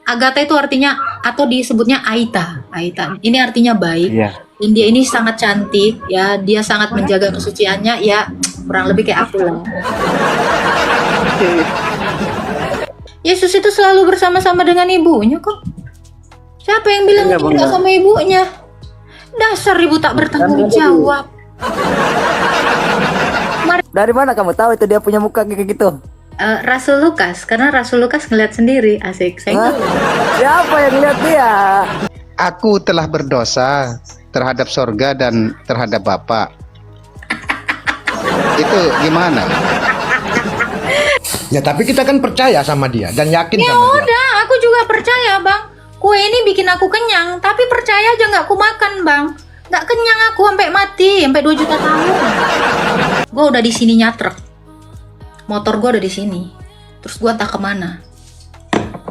Agatha itu artinya atau disebutnya Aita. Aita. Ini artinya baik. Iya. Dan dia ini sangat cantik ya. Dia sangat menjaga kesuciannya ya. Kurang lebih kayak aku lah. Yesus itu selalu bersama-sama dengan ibunya kok. Siapa yang bilang Iya, itu Bunda. nggak sama ibunya? Dasar ibu tak bertanggung jawab. Dari mana kamu tahu itu dia punya muka kayak gitu? Rasul Lukas, karena Rasul Lukas ngeliat sendiri, asik. Saya Hah? nggak- Siapa yang lihat dia? Aku telah berdosa terhadap sorga dan terhadap Bapa. Itu gimana? Ya tapi kita kan percaya sama dia dan yakin Ya sama dia. udah, aku juga percaya bang. Kue ini bikin aku kenyang, tapi percaya aja nggak aku makan bang. Nggak kenyang aku sampai mati, sampai 2 juta tahun. Gue udah di sini nyatrek. Motor gue udah di sini. Terus gue entah kemana.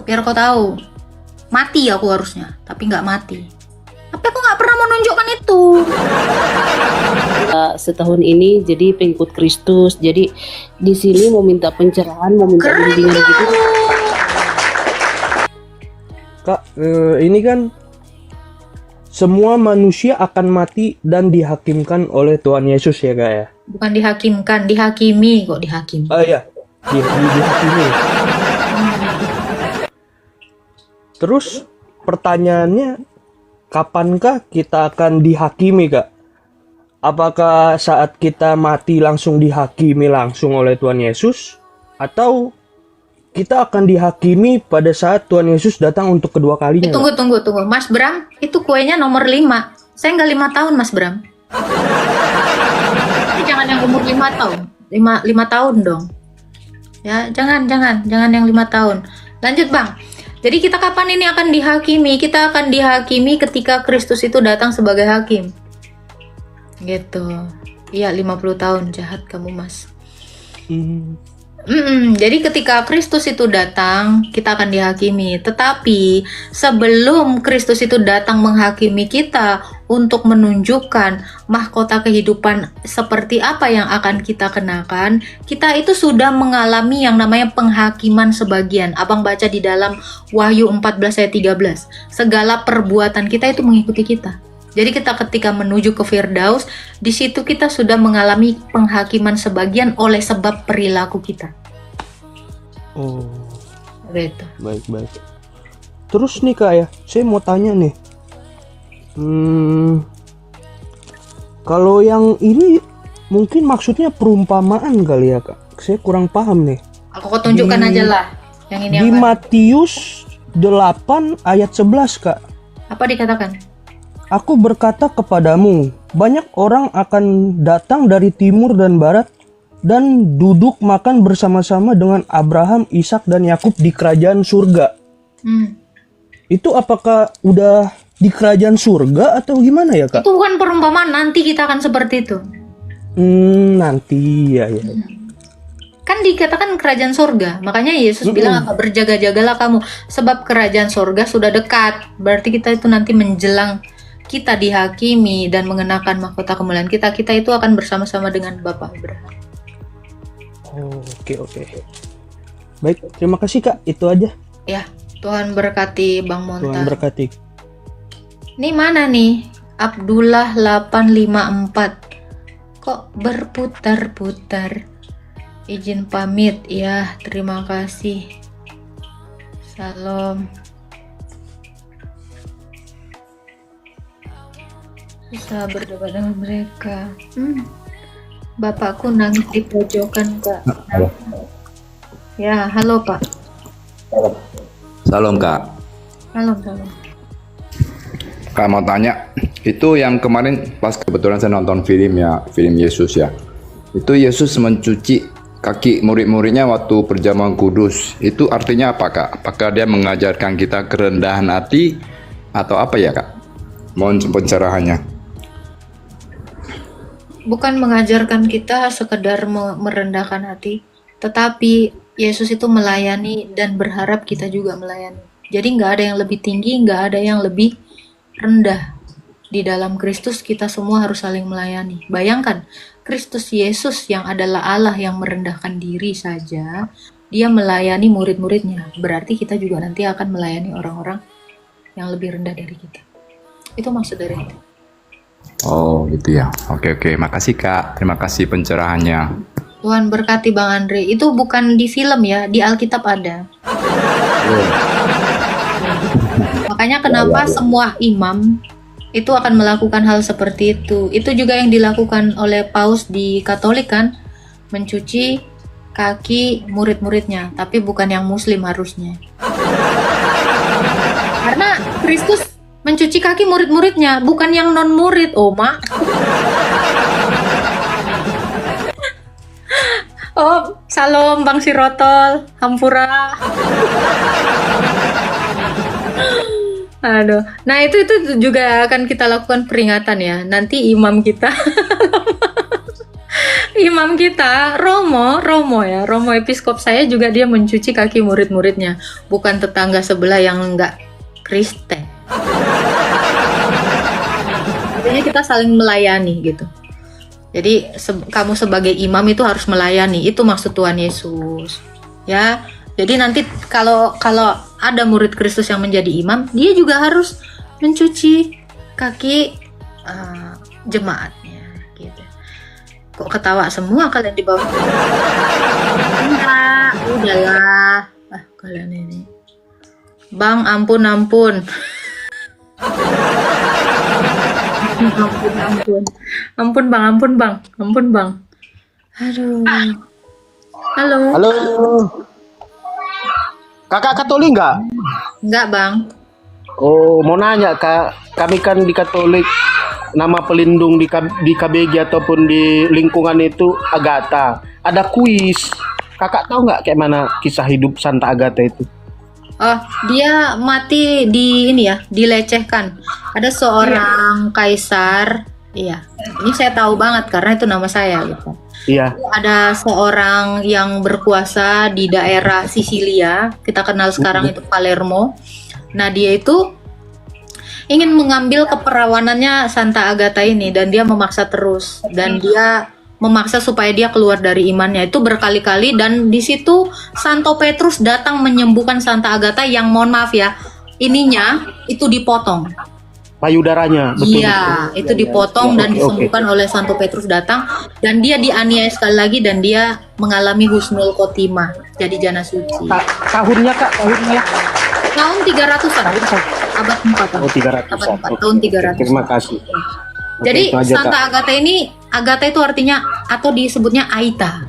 Biar kau tahu, mati aku harusnya, tapi nggak mati. Tapi aku nggak pernah menunjukkan itu. Setahun ini jadi pengikut Kristus. Jadi di sini mau minta pencerahan, mau minta Keren bimbingan gitu. kamu. Kak, ini kan semua manusia akan mati dan dihakimkan oleh Tuhan Yesus ya kak ya? Bukan dihakimkan, dihakimi kok dihakimi. Oh iya, dihakimi. Terus pertanyaannya, kapankah kita akan dihakimi kak? Apakah saat kita mati langsung dihakimi langsung oleh Tuhan Yesus? Atau kita akan dihakimi pada saat Tuhan Yesus datang untuk kedua kalinya? Kak? Tunggu. Mas Bram, itu kuenya nomor 5. Saya nggak 5 tahun, Mas Bram. Tapi jangan yang umur 5 tahun. 5 tahun dong. Ya, jangan yang 5 tahun. Lanjut, Bang. Jadi kita kapan ini akan dihakimi? Kita akan dihakimi ketika Kristus itu datang sebagai hakim. Gitu. Iya, 50 tahun jahat kamu, Mas. Jadi ketika Kristus itu datang, kita akan dihakimi. Tetapi sebelum Kristus itu datang menghakimi kita untuk menunjukkan mahkota kehidupan seperti apa yang akan kita kenakan, kita itu sudah mengalami yang namanya penghakiman sebagian. Abang baca di dalam Wahyu 14 ayat 13. Segala perbuatan kita itu mengikuti kita. Jadi kita ketika menuju ke Firdaus, di situ kita sudah mengalami penghakiman sebagian oleh sebab perilaku kita. Oh, Gitu. baik. Terus nih kak ya, saya mau tanya nih. Kalau yang ini mungkin maksudnya perumpamaan kali ya kak. Saya kurang paham nih. Aku tunjukkan aja lah. Yang ini Di apa? Matius 8 ayat 11 kak. Apa dikatakan? Aku berkata kepadamu, banyak orang akan datang dari timur dan barat dan duduk makan bersama-sama dengan Abraham, Ishak dan Yakub di kerajaan surga. Itu apakah udah di kerajaan surga atau gimana ya kak? Itu bukan perumpamaan, nanti kita akan seperti itu. Nanti ya. Kan dikatakan kerajaan surga. Makanya Yesus bilang apa? Berjaga-jagalah kamu. Sebab kerajaan surga sudah dekat. Berarti kita itu nanti menjelang kita dihakimi dan mengenakan mahkota kemuliaan kita. Kita itu akan bersama-sama dengan Bapa Abraham. Oh, oke. Baik, terima kasih kak. Itu aja. Ya, Tuhan berkati Bang Tuhan Monta. berkati. Ini mana nih? Abdullah 854. Kok berputar-putar? Izin pamit ya, terima kasih. Salam. Susah berdebat dengan mereka. Bapakku nangis di pojokan, Kak. Halo. Ya, halo Pak. Salam Kak. Halo. Kak mau tanya, itu yang kemarin pas kebetulan saya nonton film Yesus ya. Itu Yesus mencuci kaki murid-muridnya waktu perjamuan kudus. Itu artinya apa Kak? Apakah dia mengajarkan kita kerendahan hati atau apa ya Kak? Mohon pencerahannya. Bukan mengajarkan kita sekedar merendahkan hati, tetapi Yesus itu melayani dan berharap kita juga melayani. Jadi nggak ada yang lebih tinggi, nggak ada yang lebih rendah. Di dalam Kristus kita semua harus saling melayani. Bayangkan, Kristus Yesus yang adalah Allah yang merendahkan diri saja, dia melayani murid-muridnya. Berarti kita juga nanti akan melayani orang-orang yang lebih rendah dari kita. Itu maksud dari itu. Oh gitu ya. Oke oke. Makasih Kak. Terima kasih pencerahannya. Tuhan berkati Bang Andre. Itu bukan di film ya, di Alkitab ada. Makanya kenapa semua imam itu akan melakukan hal seperti itu. Itu juga yang dilakukan oleh Paus di Katolik kan, mencuci kaki murid-muridnya, tapi bukan yang muslim harusnya. Karena Kristus mencuci kaki murid-muridnya, bukan yang non-murid, Mak. Oh, salam Bang Sirotol, Hampura. Aduh. Nah, itu juga akan kita lakukan peringatan ya. Nanti imam kita imam kita Romo episkop saya juga dia mencuci kaki murid-muridnya, bukan tetangga sebelah yang enggak Kristen. Artinya kita saling melayani gitu. Jadi kamu sebagai imam itu harus melayani. Itu maksud Tuhan Yesus. Ya. Jadi nanti kalau ada murid Kristus yang menjadi imam, dia juga harus mencuci kaki jemaatnya gitu. Kok ketawa semua kalian di bawah? Enggak, udahlah. Kalian ini. Bang, ampun. Ampun. Ampun, Bang. Aduh. Halo. Halo. Kakak Katolik nggak? Enggak, Bang. Oh, mau nanya Kak, kami kan di Katolik nama pelindung di KBG ataupun di lingkungan itu Agatha. Ada kuis. Kakak tahu nggak kayak mana kisah hidup Santa Agatha itu? Oh, dia mati dilecehkan. Ada seorang kaisar. Iya. Ini saya tahu banget karena itu nama saya gitu. Iya. Ada seorang yang berkuasa di daerah Sisilia, kita kenal sekarang itu Palermo. Nah, dia itu ingin mengambil keperawanannya Santa Agatha ini dan dia memaksa terus dan dia memaksa supaya dia keluar dari imannya itu berkali-kali dan di situ Santo Petrus datang menyembuhkan Santa Agatha yang mohon maaf ya, ininya itu dipotong. Payudaranya, betul. Iya, itu dipotong dan disembuhkan oleh Santo Petrus datang dan dia dianiaya sekali lagi dan dia mengalami husnul khotimah, jadi jana suci. Tahunnya Kak, tahunnya? Tahun 300-an. Abad 4. Oh, 300. Abad 4, tahun 300. Terima kasih. Jadi Oke, itu aja, Santa Kak. Agatha ini, Agatha itu artinya atau disebutnya Aita.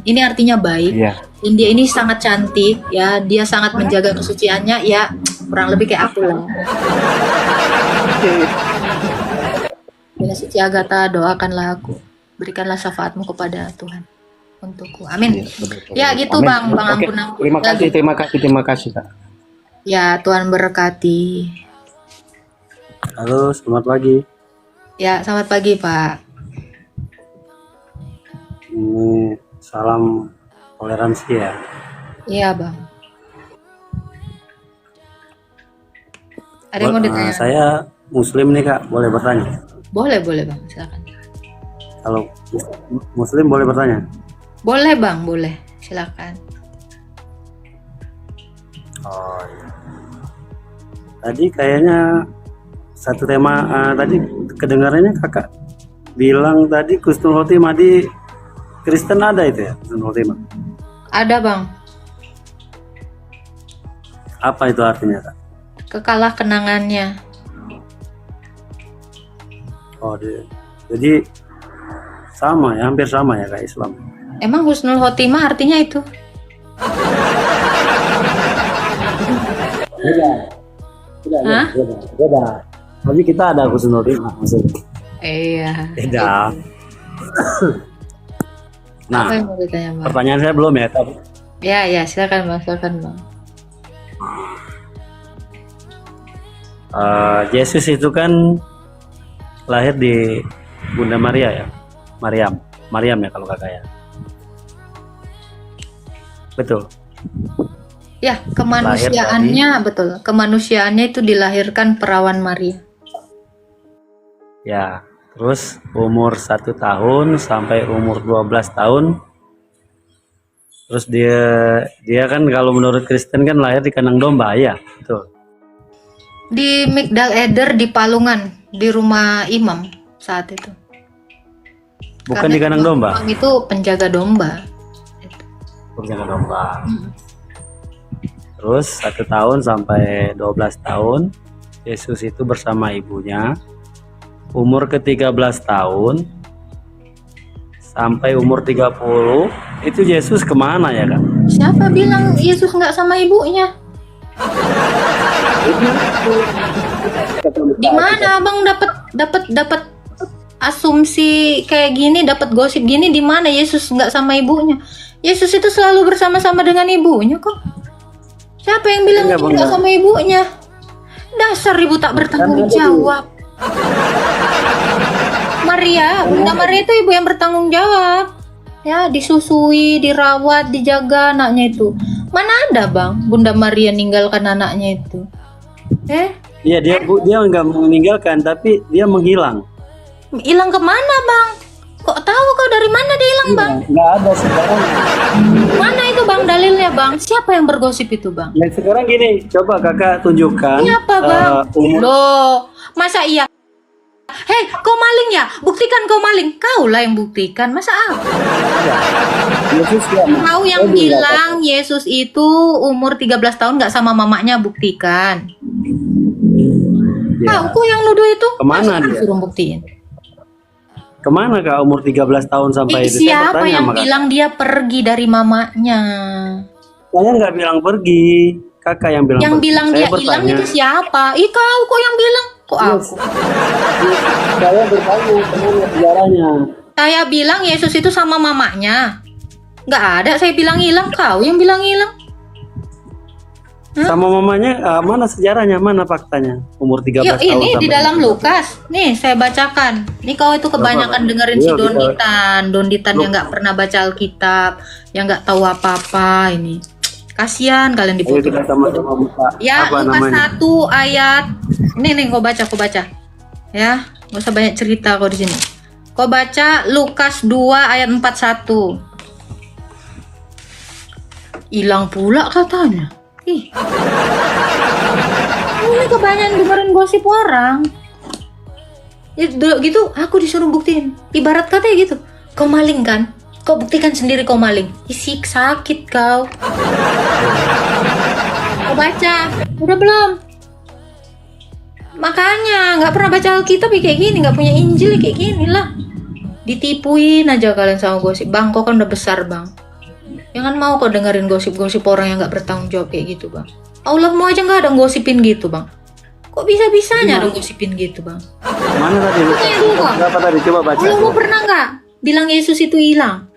Ini artinya baik. Iya. Dan dia ini sangat cantik ya, dia sangat menjaga kesuciannya ya, kurang lebih kayak aku lah. Bila suci Agatha, doakanlah aku. Berikanlah syafaatmu kepada Tuhan untukku. Amin. Ya gitu Amin. Bang Oke, ampun. terima kasih Kak. Ya, Tuhan berkati. Halo, selamat pagi. Ya, selamat pagi Pak. Ini salam toleransi ya. Iya Bang. Ada yang mau ditanya? Saya Muslim nih Kak, boleh bertanya? Boleh Bang, silakan. Kalau Muslim boleh bertanya? Boleh Bang, boleh. Silakan. Oh iya. Tadi kayaknya satu tema tadi kedengarannya Kakak bilang tadi Husnul Khotimah di Kristen ada itu ya, Husnul Khotimah. Ada Bang. Apa itu artinya Kak? Kekalah kenangannya. Oh, jadi sama ya, hampir sama ya kayak Islam. Emang Husnul Khotimah artinya itu? Beda. Tapi kita ada Husnul Khotimah maksudnya. Iya. Beda. Nah, Apa yang mau ditanya Bang? pertanyaan saya belum ya, tapi Ya, silakan Bang. Yesus itu kan lahir di Bunda Maria ya, Maryam ya kalau kakak ya. Betul. Ya, kemanusiaannya betul. Kemanusiaannya itu dilahirkan perawan Maria. Ya, terus umur 1 tahun sampai umur 12 tahun Terus dia kan kalau menurut Kristen kan lahir di kandang domba ya, betul. Di Migdal Eder di Palungan, di rumah imam saat itu. Bukan Karena di kandang domba. imam itu penjaga domba. Penjaga domba. Terus 1 tahun sampai 12 tahun Yesus itu bersama ibunya. Umur ke-13 tahun sampai umur 30 itu Yesus kemana ya Kak? Siapa bilang Yesus nggak sama ibunya? Di mana abang dapat asumsi kayak gini, dapat gosip gini? Di mana Yesus nggak sama ibunya? Yesus itu selalu bersama-sama dengan ibunya kok. Siapa yang bilang Enggak, Bang, nggak sama ibunya? Dasar ibu tak bertanggung jawab. Bunda Maria itu ibu yang bertanggung jawab. Ya, disusui, dirawat, dijaga anaknya itu. Mana ada bang, Bunda Maria ninggalkan anaknya itu? Iya, dia nggak meninggalkan, tapi dia menghilang. Hilang kemana bang? Kok tahu kau dari mana dia hilang bang? Nggak ada sekarang. Mana itu bang dalilnya bang? Siapa yang bergosip itu bang? Ya sekarang gini, coba kakak tunjukkan. Siapa bang? Umur. Loh, masa iya? Hei, kau maling ya? Buktikan kau maling. Kau lah yang buktikan. Masa aku? Yesus ya, Kau yang bilang Yesus itu umur 13 tahun nggak sama mamanya, buktikan. Ya. Kau yang nuduh itu? Kemana Masa aku dia? suruh buktiin. Kemana kak umur 13 tahun sampai itu? Saya Siapa bertanya yang sama Kak. bilang dia pergi dari mamanya? Saya nggak bilang pergi, kakak yang bilang Yang pergi. bilang Saya dia hilang bertanya. itu siapa? Ih kau kok yang bilang? Kok aku? Saya bertanya kemana sejarahnya. Saya bilang Yesus itu sama mamanya. Nggak ada saya bilang hilang, kau yang bilang hilang. Sama mamanya, mana sejarahnya, mana faktanya? Umur 13 Yuk tahun ini di sampai- dalam Lukas. Nih saya bacakan. Nih kau itu kebanyakan dengerin si Iya, kita- Donditan yang nggak pernah baca Alkitab, yang nggak tahu apa-apa ini. Kasihan kalian Ayo diputus. kita sama-sama buka. Ya, Apa Lukas namanya? 1 ayat. Nih kau baca. Ya, nggak usah banyak cerita kau di sini. Kau baca Lukas 2 ayat 41. Hilang pula katanya. Ih. Ini kebanyakan dengerin gosip orang. Ya, gitu aku disuruh buktiin. Ibarat katanya gitu. Kau maling kan? Kau buktikan sendiri kau maling. Isi sakit kau. Kau baca. Udah belum? Makanya nggak pernah baca Alkitab ya kayak gini, nggak punya Injil ya kayak gini lah. Ditipuin aja kalian sama gosip. Bang, kau kan udah besar bang. Jangan mau kau dengerin gosip-gosip orang yang nggak bertanggung jawab kayak gitu bang. Allahmu aja nggak ada ngosipin gitu bang. Kok bisa-bisanya ada ngosipin gitu bang? Mana tadi? Tanya dulu, Kak. Berapa tadi? Coba baca. Allahmu pernah nggak bilang Yesus itu hilang?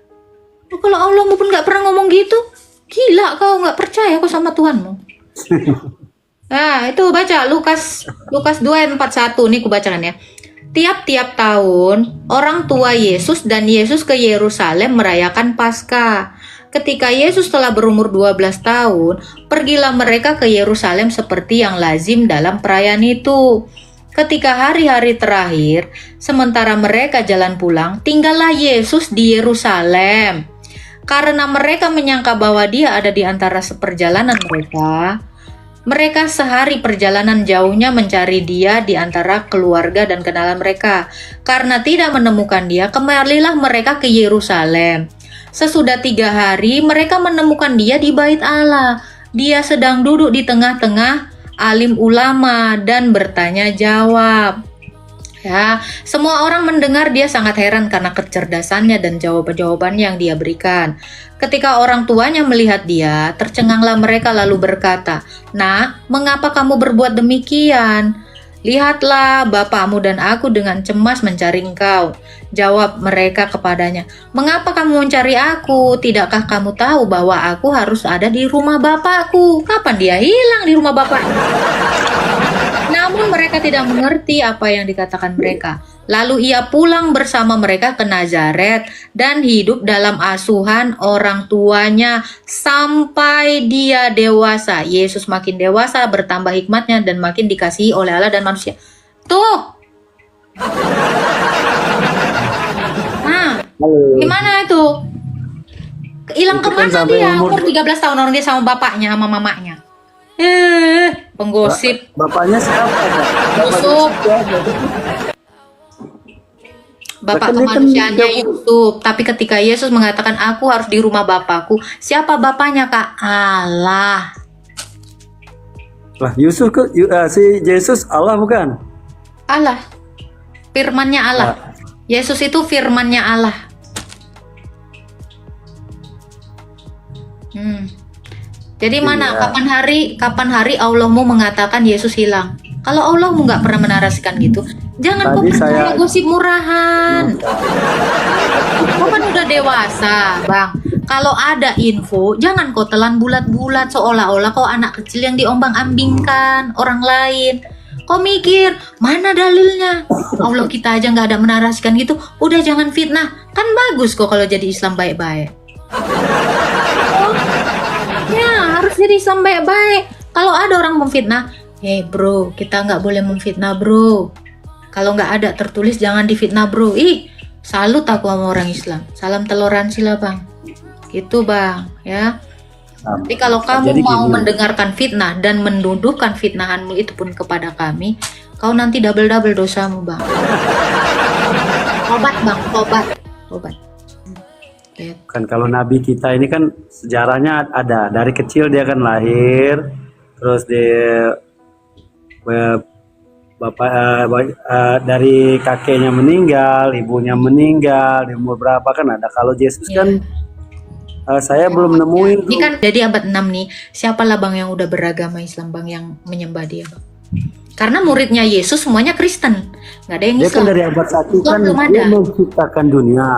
Oh, kalau Allahmu pun nggak pernah ngomong gitu, gila kau nggak percaya kau sama Tuhanmu. Nah itu baca Lukas 2 ayat 41 nih aku bacakan ya. Tiap-tiap tahun orang tua Yesus dan Yesus ke Yerusalem merayakan Paskah. Ketika Yesus telah berumur 12 tahun, pergilah mereka ke Yerusalem seperti yang lazim dalam perayaan itu. Ketika hari-hari terakhir, sementara mereka jalan pulang, tinggallah Yesus di Yerusalem. Karena mereka menyangka bahwa dia ada di antara seperjalanan mereka sehari perjalanan jauhnya mencari dia di antara keluarga dan kenalan mereka. Karena tidak menemukan dia, kembalilah mereka ke Yerusalem. Sesudah 3 hari, mereka menemukan dia di bait Allah. Dia sedang duduk di tengah-tengah alim ulama dan bertanya jawab. Ya, semua orang mendengar dia sangat heran karena kecerdasannya dan jawaban-jawaban yang dia berikan. Ketika orang tuanya melihat dia, tercenganglah mereka lalu berkata, "Nak, mengapa kamu berbuat demikian? Lihatlah, bapakmu dan aku dengan cemas mencari engkau." Jawab mereka kepadanya, "Mengapa kamu mencari aku? Tidakkah kamu tahu bahwa aku harus ada di rumah bapakku?" Kapan dia hilang di rumah bapaknya? Namun mereka tidak mengerti apa yang dikatakan mereka. Lalu ia pulang bersama mereka ke Nazaret dan hidup dalam asuhan orang tuanya sampai dia dewasa. Yesus makin dewasa, bertambah hikmatnya dan makin dikasihi oleh Allah dan manusia. Tuh. Nah, gimana itu? Hilang Itu kan kemana sampai dia? umur- Umur 13 tahun orang dia sama bapaknya sama mamanya. Penggosip. Bapaknya siapa? Kak? Yusuf. Bapak Bahkan dia kan kemanusiaannya dia- Yusuf. Tapi ketika Yesus mengatakan aku harus di rumah bapakku, siapa bapaknya Kak? Allah. Lah Yusuf si Yesus Allah bukan? Allah. Firmannya Allah. Yesus itu firmannya Allah. Jadi mana Iya. kapan hari Allahmu mengatakan Yesus hilang? Kalau Allahmu nggak pernah menarasikan gitu, jangan kau Tadi percaya saya- gosip murahan. Kau kan udah dewasa, Bang. Kalau ada info, jangan kau telan bulat-bulat seolah-olah kau anak kecil yang diombang-ambingkan orang lain. Kau mikir, mana dalilnya? Allah kita aja nggak ada menarasikan gitu, udah jangan fitnah. Kan bagus kok kalau jadi Islam baik-baik. Ya, harus jadi Islam baik-baik. Kalau ada orang memfitnah, bro, kita nggak boleh memfitnah bro. Kalau nggak ada tertulis jangan difitnah bro. Ih, salut aku sama orang Islam. Salam toleransi lah bang. Gitu bang, ya. Tapi kalau kamu Jadi mau gini. mendengarkan fitnah dan menduduhkan fitnahanmu itu pun kepada kami, kau nanti double-double dosamu bang. Obat bang, obat. Gitu. Kan kalau Nabi kita ini kan sejarahnya ada dari kecil dia kan lahir, terus dia dari kakeknya meninggal, ibunya meninggal, di umur berapa kan ada. Kalau Yesus kan saya belum nemuin Ini tuh. kan jadi abad 6 nih. Siapalah bang yang udah beragama Islam bang yang menyembah dia bang? Karena muridnya Yesus semuanya Kristen, nggak ada yang Dia kan Islam. dari abad 1 Islam kan belum dia ada. menciptakan dunia,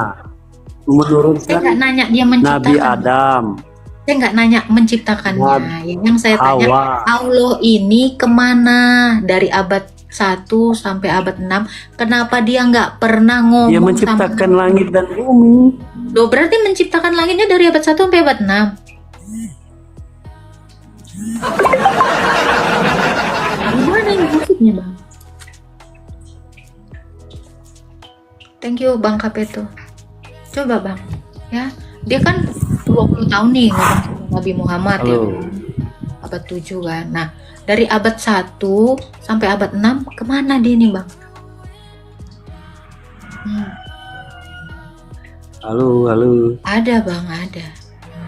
Saya nggak menurunkan nanya dia menciptakan. Nabi Adam, Saya nggak nanya menciptakannya. Yang saya tanya, Hawa. Allah ini kemana dari abad 1 sampai abad 6? Kenapa dia nggak pernah ngomong Dia menciptakan langit dan bumi. Loh, berarti menciptakan langitnya dari abad 1 sampai abad 6. Gimana ini maksudnya bang? Thank you Bang Kapeto. Coba Bang, ya. Dia kan 20 tahun nih ngomong sama Nabi Muhammad ya. Halo. Abad 7 kan. Nah, dari abad 1 sampai abad 6 kemana dia nih Bang? Halo. Ada Bang, ada.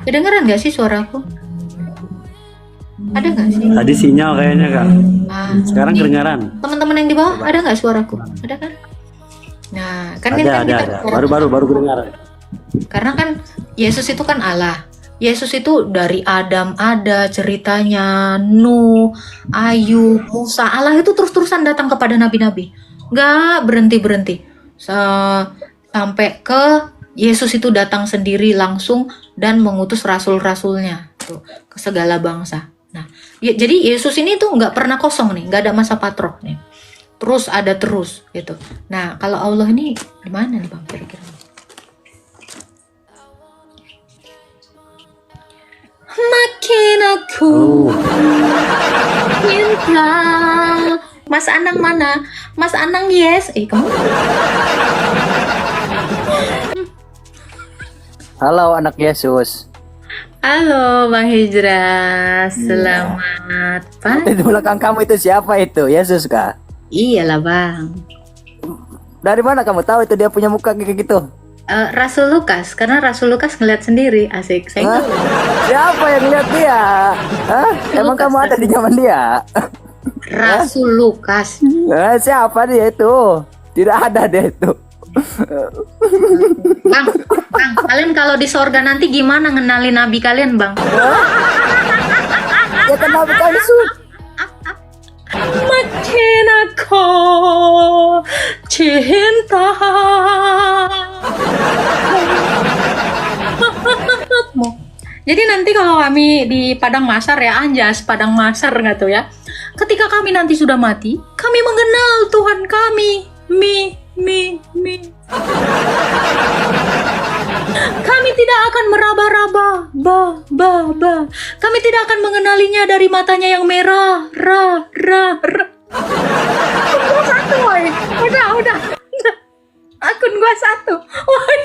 Kedengeran gak sih suaraku? Ada gak sih? Tadi sinyal kayaknya kak. Sekarang nih, kedengaran. teman-teman yang di bawah ada nggak suaraku? Ada kan? Nah, kan ini kan kita Ada. Baru kedengaran. karena kan Yesus itu kan Allah. Yesus itu dari Adam ada ceritanya, Nuh, Ayub, Musa. Allah itu terus-terusan datang kepada nabi-nabi. Nggak berhenti-berhenti. Sampai ke Yesus itu datang sendiri langsung dan mengutus rasul-rasulnya tuh, ke segala bangsa. Nah, jadi Yesus ini tuh nggak pernah kosong nih, nggak ada masa patrok nih. Terus ada terus gitu. Nah, kalau Allah ini gimana nih Bang kira-kira? Makin aku cinta. Mas Anang mana? Mas Anang yes. Kamu Halo anak Yesus. halo Bang Hijrah, selamat pagi. Di belakang kamu itu siapa itu? Yesus kah? Iyalah Bang. Dari mana kamu tahu itu dia punya muka kayak gitu? Rasul Lukas, karena Rasul Lukas ngeliat sendiri, asik. Saya Hah? Siapa yang lihat dia? Hah? Emang Lukas, kamu ada di zaman dia? Rasul Lukas. Siapa dia itu? Tidak ada dia itu. Bang, kalian kalau di sorga nanti gimana ngenalin nabi kalian, Bang? Ya kenapa kamu sud? Makin aku cinta. Jadi nanti kalau kami di Padang Masar ya, Anjas, Padang Masar nggak tuh ya. Ketika kami nanti sudah mati, kami mengenal Tuhan kami. Mi. Kami tidak akan meraba-raba, ba. Kami tidak akan mengenalinya dari matanya yang merah, ra. Akun gua satu, woy. Udah. Akun gua satu, woy.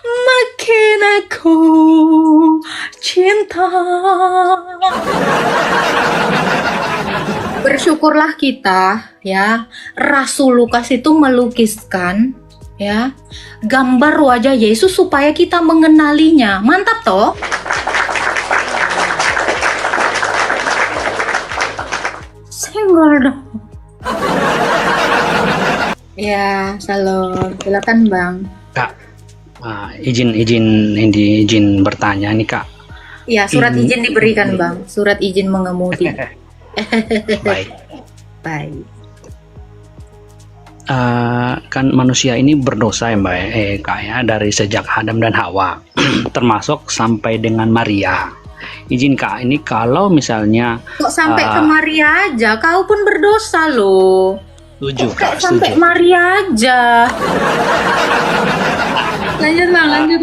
Makin Aku cinta. Bersyukurlah kita ya, Rasul Lukas itu melukiskan ya gambar wajah Yesus supaya kita mengenalinya. Mantap toh? Senggol dong. Ya, Shalom. Silakan Bang. Kak, izin bertanya nih Kak. Ya, surat izin diberikan Bang. Surat izin mengemudi. Baik. Baik. Kan manusia ini berdosa ya Mbak, Kak ya, dari sejak Adam dan Hawa, termasuk sampai dengan Maria. Izin Kak, ini kalau misalnya Kok sampai ke Maria aja? Kau pun berdosa loh. setuju Kok Kak, sampai setuju. Maria aja? Lanjut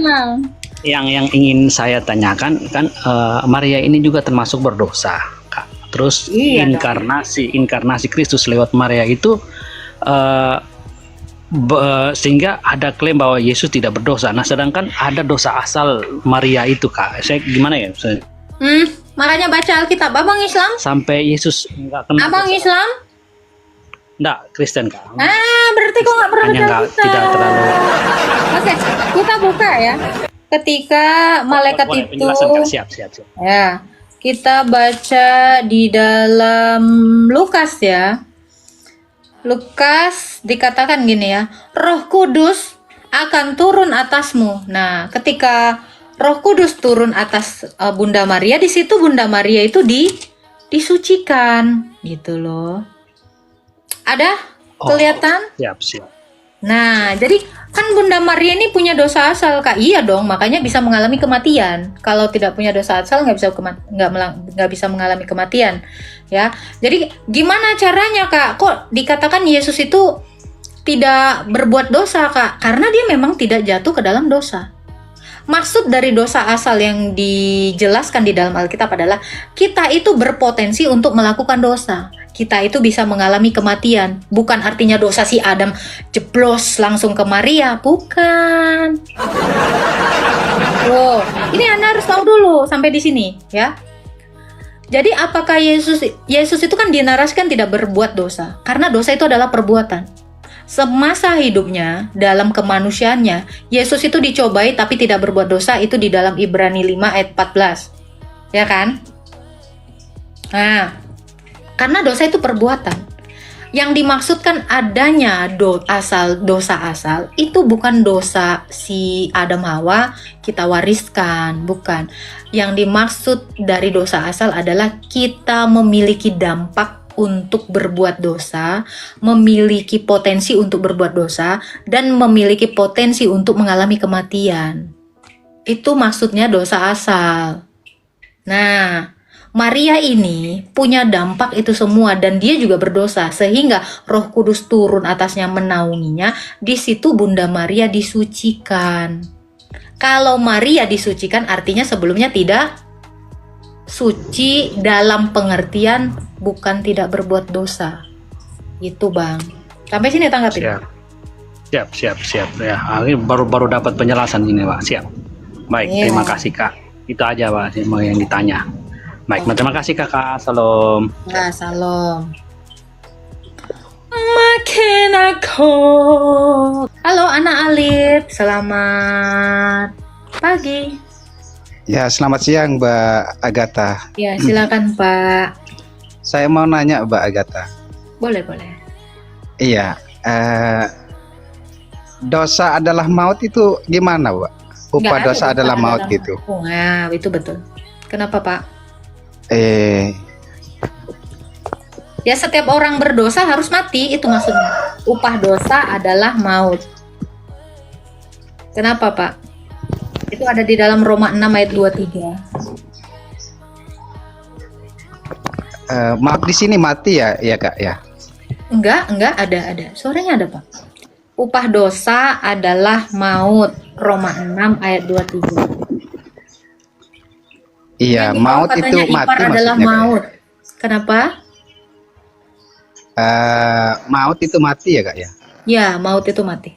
Bang. Yang ingin saya tanyakan kan, Maria ini juga termasuk berdosa Kak. Terus Iya dong. inkarnasi Kristus lewat Maria itu sehingga ada klaim bahwa Yesus tidak berdosa. Nah, sedangkan ada dosa asal Maria itu Kak. Saya gimana ya? Makanya baca Alkitab. Abang Islam? Sampai Yesus nggak kena Abang dosa. Islam? Nggak, Kristen Kak. Berarti kok nggak pernah Hanya baca nggak Alkitab. tidak terlalu. Oke, kita buka ya. Ketika malaikat Boleh, itu penjelasan Kak. Siap. ya, kita baca di dalam Lukas ya. Lukas dikatakan gini ya, Roh Kudus akan turun atasmu. Nah, ketika Roh Kudus turun atas Bunda Maria, di situ Bunda Maria itu disucikan, gitu loh. Ada kelihatan? Siap. Nah, jadi kan Bunda Maria ini punya dosa asal, Kak. Iya dong, makanya bisa mengalami kematian. Kalau tidak punya dosa asal nggak bisa mengalami kematian, ya. Jadi gimana caranya, Kak? Kok dikatakan Yesus itu tidak berbuat dosa, Kak? Karena dia memang tidak jatuh ke dalam dosa. Maksud dari dosa asal yang dijelaskan di dalam Alkitab adalah kita itu berpotensi untuk melakukan dosa. Kita itu bisa mengalami kematian. Bukan artinya dosa si Adam jeblos langsung ke Maria. Bukan. Loh, ini Anda harus tahu dulu sampai di sini ya. Jadi apakah Yesus itu kan dinarasikan tidak berbuat dosa? Karena dosa itu adalah perbuatan. Semasa hidupnya, dalam kemanusiaannya, Yesus itu dicobai tapi tidak berbuat dosa, itu di dalam Ibrani 5 ayat 14. Ya kan? Nah, karena dosa itu perbuatan. Yang dimaksudkan adanya dosa asal, itu bukan dosa si Adam Hawa kita wariskan, bukan. Yang dimaksud dari dosa asal adalah kita memiliki dampak untuk berbuat dosa, memiliki potensi untuk berbuat dosa, dan memiliki potensi untuk mengalami kematian. Itu maksudnya dosa asal. Nah, Maria ini punya dampak itu semua dan dia juga berdosa sehingga Roh Kudus turun atasnya menaunginya. Di situ Bunda Maria disucikan. Kalau Maria disucikan artinya sebelumnya tidak suci dalam pengertian bukan tidak berbuat dosa. Itu Bang. Sampai sini tanggapin. Siap. Ya, ini baru dapat penjelasan ini Pak. Siap. Baik, Iya. terima kasih Kak. Itu aja Pak yang ditanya. Baik, terima kasih Kakak. Salam. Ya, salam. Makin aku. Halo anak Alif, selamat pagi. Ya, selamat siang Mbak Agatha. Ya, silakan Pak. Saya mau nanya Mbak Agatha. Boleh. Iya, dosa adalah maut itu gimana, Mbak? Upah Nggak ada dosa adalah maut gitu. Nah, itu betul. Kenapa Pak? Ya setiap orang berdosa harus mati, itu maksudnya. Upah dosa adalah maut. Kenapa Pak? Itu ada di dalam Roma 6 ayat 23. Maaf, di sini mati ya Kak ya. Enggak, ada. Suaranya ada, Pak. Upah dosa adalah maut. Roma 6 ayat 23. Iya, Yang di bawah maut itu katanya mati ipar adalah maksudnya, Kak, ya? maut. Kenapa? Maut itu mati ya Kak ya. Ya, maut itu mati.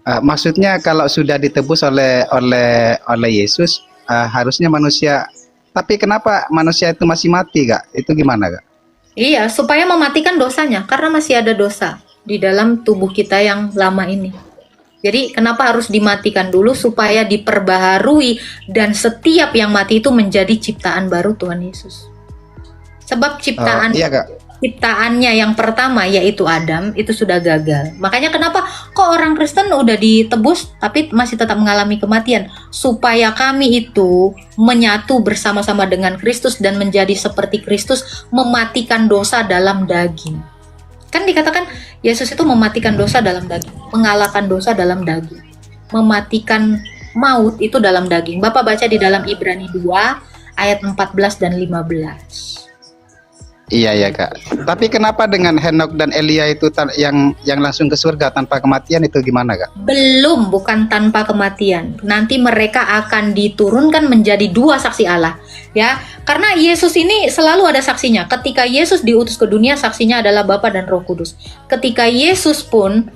Maksudnya kalau sudah ditebus oleh Yesus, harusnya manusia. Tapi kenapa manusia itu masih mati, Kak? Itu gimana, Kak? Iya, supaya mematikan dosanya, karena masih ada dosa di dalam tubuh kita yang lama ini. Jadi kenapa harus dimatikan dulu supaya diperbaharui dan setiap yang mati itu menjadi ciptaan baru Tuhan Yesus. Sebab Iya, Kak. ciptaannya yang pertama yaitu Adam itu sudah gagal. Makanya kenapa kok orang Kristen udah ditebus tapi masih tetap mengalami kematian? Supaya kami itu menyatu bersama-sama dengan Kristus dan menjadi seperti Kristus, mematikan dosa dalam daging. Kan dikatakan Yesus itu mematikan dosa dalam daging, mengalahkan dosa dalam daging, mematikan maut itu dalam daging. Bapak baca di dalam Ibrani 2 ayat 14 dan 15. Iya ya, Kak. Tapi kenapa dengan Henok dan Elia itu yang langsung ke surga tanpa kematian itu gimana, Kak? Belum, bukan tanpa kematian. Nanti mereka akan diturunkan menjadi dua saksi Allah, ya. Karena Yesus ini selalu ada saksinya. Ketika Yesus diutus ke dunia, saksinya adalah Bapa dan Roh Kudus. Ketika Yesus pun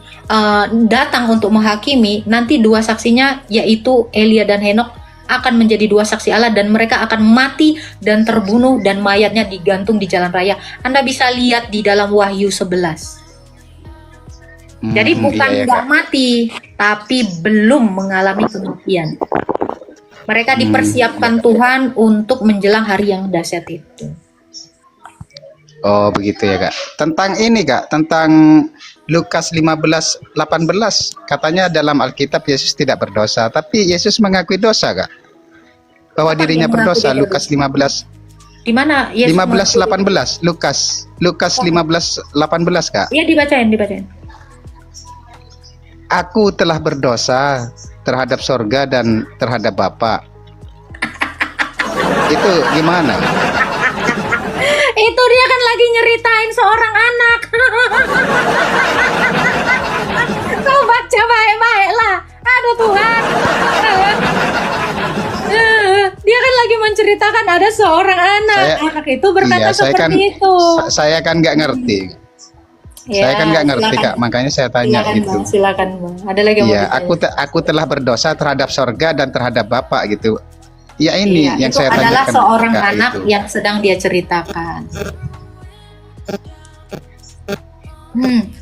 datang untuk menghakimi, nanti dua saksinya yaitu Elia dan Henok akan menjadi dua saksi Allah, dan mereka akan mati dan terbunuh dan mayatnya digantung di jalan raya. Anda bisa lihat di dalam Wahyu 11. Jadi bukan iya, nggak Kak. mati, tapi belum mengalami kematian. Mereka dipersiapkan Tuhan untuk menjelang hari yang dahsyat itu. Oh, begitu ya, Kak. Tentang ini, Kak, tentang Lukas 15:18, katanya dalam Alkitab Yesus tidak berdosa, tapi Yesus mengakui dosa, Kak. Bahwa Kapan dirinya dia mengaku berdosa. dia Lukas 15 Di mana Yesus 15:18. Lukas 15:18, Kak. Iya, dibacain. Aku telah berdosa terhadap sorga dan terhadap Bapa. Itu gimana? Itu dia kan lagi nyeritain seorang anak. Kau baca baik-baik lah. Aduh Tuhan. Dia kan lagi menceritakan ada seorang anak. Anak itu berkata seperti itu. Saya kan nggak ngerti. Ya, Saya kan nggak ngerti, silakan. Kak. Makanya saya tanya Silakan, gitu. Bang. Silakan, Bang. Ada lagi yang mau Iya, ditanya? aku telah berdosa terhadap sorga dan terhadap Bapa gitu. Ya ini Iya, yang itu saya adalah tanyakan. seorang Kak, anak itu. yang sedang dia ceritakan.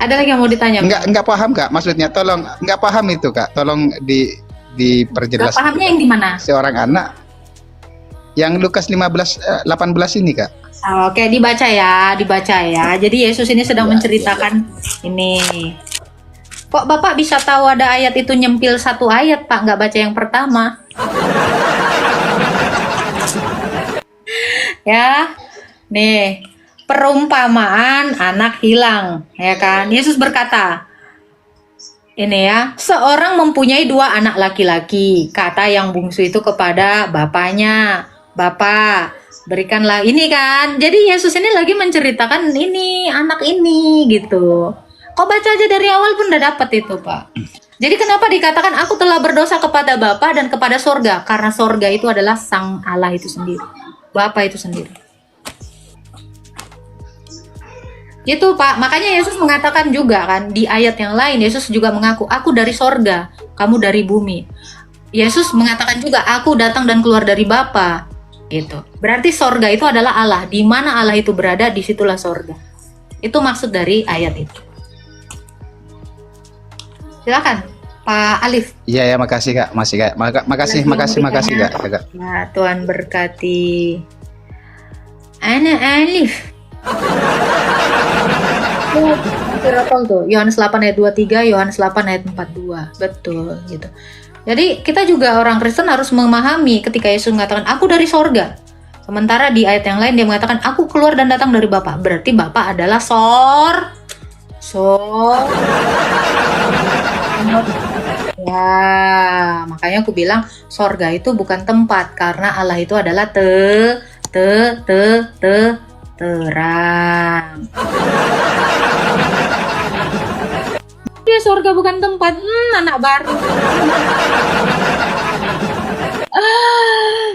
Ada lagi yang mau ditanya? Bang? Nggak paham, Kak. Maksudnya tolong nggak paham itu, Kak. Tolong diperjelas. Nggak pahamnya yang di mana? Seorang anak yang Lukas 15:18 ini, Kak. Oke, dibaca ya. Jadi Yesus ini sedang menceritakan ini. Kok Bapak bisa tahu ada ayat itu nyempil satu ayat, Pak? Nggak baca yang pertama. Ya, nih. Perumpamaan anak hilang, ya kan? Yesus berkata, ini ya, seorang mempunyai dua anak laki-laki. Kata yang bungsu itu kepada bapaknya, Bapak, berikanlah ini kan. Jadi Yesus ini lagi menceritakan ini, anak ini gitu. Kok baca aja dari awal pun udah dapet itu, Pak. Jadi kenapa dikatakan aku telah berdosa kepada Bapa dan kepada sorga? Karena sorga itu adalah Sang Allah itu sendiri, Bapa itu sendiri. Gitu Pak, makanya Yesus mengatakan juga kan di ayat yang lain, Yesus juga mengaku, aku dari sorga, kamu dari bumi. Yesus mengatakan juga, aku datang dan keluar dari Bapa. Gitu. Berarti sorga itu adalah Allah. Di mana Allah itu berada, disitulah sorga. Itu maksud dari ayat itu. Silakan, Pak Alif. Iya ya, makasih, Kak. Makasih, Kak. Ya, Tuhan berkati. Anak Alif. Tuh, Yohanes 8 ayat 23, Yohanes 8 ayat 42. Betul gitu. Jadi kita juga orang Kristen harus memahami ketika Yesus mengatakan aku dari sorga. Sementara di ayat yang lain dia mengatakan aku keluar dan datang dari Bapa. Berarti Bapa adalah Ya, makanya aku bilang sorga itu bukan tempat karena Allah itu adalah terang. Dia sorga bukan tempat. Anak baru.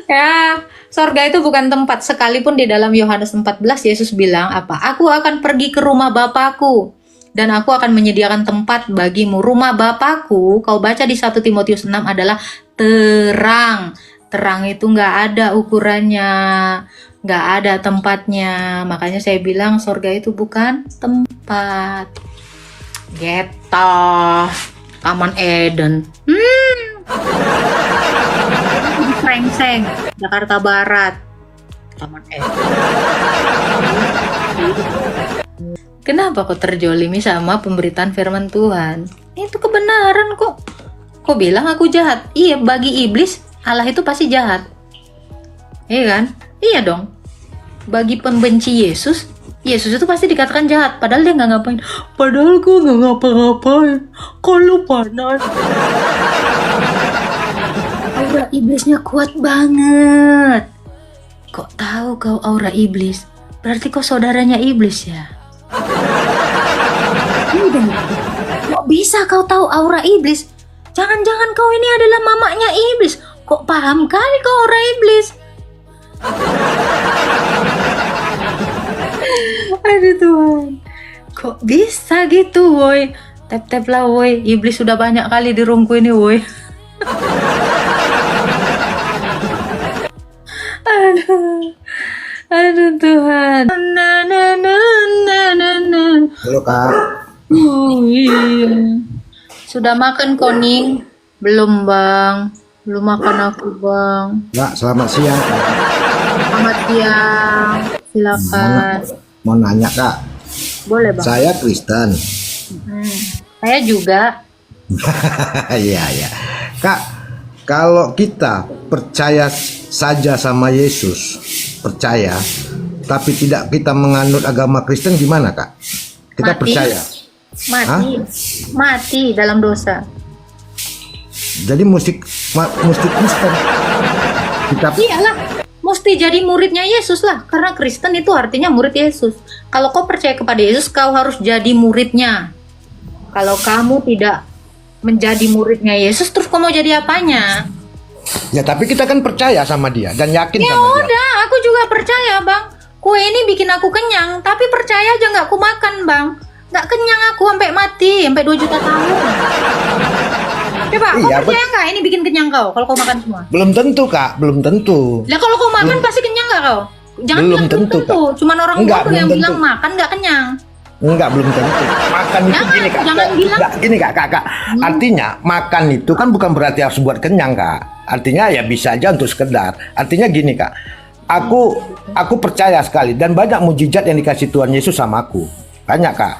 Ya, sorga itu bukan tempat. Sekalipun di dalam Yohanes 14 Yesus bilang apa? Aku akan pergi ke rumah Bapakku dan aku akan menyediakan tempat bagimu. Rumah Bapakku, kau baca di 1 Timotius 6 adalah terang. Terang itu nggak ada ukurannya, nggak ada tempatnya. Makanya saya bilang sorga itu bukan tempat. Gitu. Taman Eden. Krengseng, Jakarta Barat. Taman Eden. Kenapa kok terjolimi sama pemberitaan firman Tuhan? Itu kebenaran kok. Kok bilang aku jahat? Iya, bagi iblis Allah itu pasti jahat. Iya kan? Iya dong. Bagi pembenci Yesus, Yesus itu pasti dikatakan jahat. Padahal dia nggak ngapain. Padahal gue nggak ngapa-ngapain. Kalau panas. Aura iblisnya kuat banget. Kok tahu kau aura iblis? Berarti kau saudaranya iblis ya? Kok bisa kau tahu aura iblis? Jangan-jangan kau ini adalah mamanya iblis. Kok paham kali kau aura iblis? Aduh Tuhan. Kok bisa gitu woi? Tap-tap lah woi. Iblis sudah banyak kali di roomku ini woi. Aduh Tuhan. Halo Kak. Oh iya. Sudah makan Koning? Belum bang. Belum makan aku bang. Kak, selamat siang. Selamat siang. Silakan. Mau nanya Kak. Boleh bang. Saya Kristen. Saya juga. Iya ya. Kak, kalau kita percaya saja sama Yesus, percaya, tapi tidak kita menganut agama Kristen gimana Kak? Kita Mati. percaya. Mati. Mati dalam dosa. Jadi mesti Kristen. Kita Iyalah. Mesti jadi muridnya Yesus lah. Karena Kristen itu artinya murid Yesus. Kalau kau percaya kepada Yesus, kau harus jadi muridnya. Kalau kamu tidak menjadi muridnya Yesus, terus kau mau jadi apanya? ya tapi kita kan percaya sama dia dan yakin Ya sama dia. udah, aku juga percaya bang. Kue ini bikin aku kenyang, tapi percaya aja nggak aku makan bang. Nggak kenyang aku sampai mati, sampai 2 juta tahun. Coba, kau Iya, percaya nggak ini bikin kenyang kau kalau kau makan semua? Belum tentu Kak, belum tentu. Lah kalau kau makan pasti kenyang nggak kau? Jangan Belum bilang tentu, tentu. Cuman orang Enggak, bodoh yang belum bilang tentu. makan nggak kenyang. Enggak, belum tentu. Makan itu Jangan, gini Kak. jangan bilang. Enggak, gini Kak. Artinya makan itu kan bukan berarti harus buat kenyang Kak. Artinya ya bisa aja untuk sekedar. Artinya gini Kak. Aku percaya sekali dan banyak mujizat yang dikasih Tuhan Yesus sama aku. Banyak Kak.